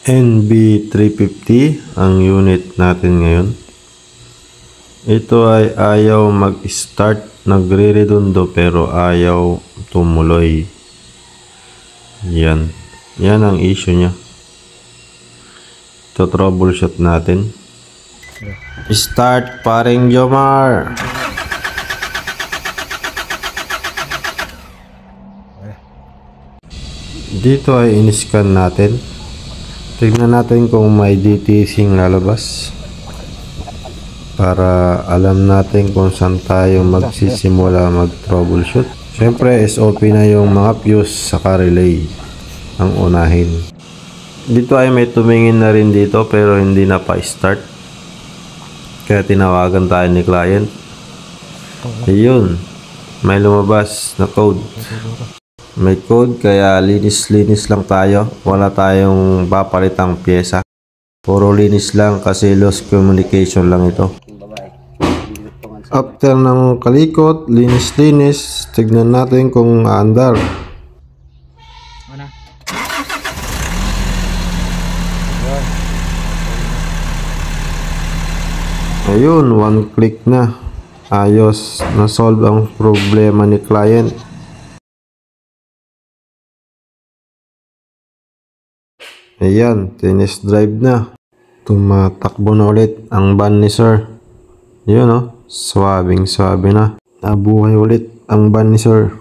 NB350 ang unit natin ngayon. Ito ay ayaw mag-start, nagre-redundo pero ayaw tumuloy. Yan ang issue nya. Ito troubleshoot natin. Start, paring Jomar. Dito ay in-scan natin. Tignan natin kung may DTC lalabas para alam natin kung saan tayo magsisimula mag-troubleshoot. Siyempre SOP na yung mga fuse saka relay ang unahin. Dito ay may tumingin na rin dito pero hindi na pa-start, kaya tinawagan tayo ni client. Ayun, may lumabas na code. May code kaya linis-linis lang tayo. Wala tayong papalitang pyesa. Puro linis lang kasi lost communication lang ito. After ng kalikot, linis-linis, tignan natin kung aandar. Ayun, one click na. Ayos, na-solve ang problema ni client. Ayan, test drive na. Tumatakbo na ulit ang van ni sir. Yun o, swabing-swabe na. Nabuhay ulit ang van ni sir.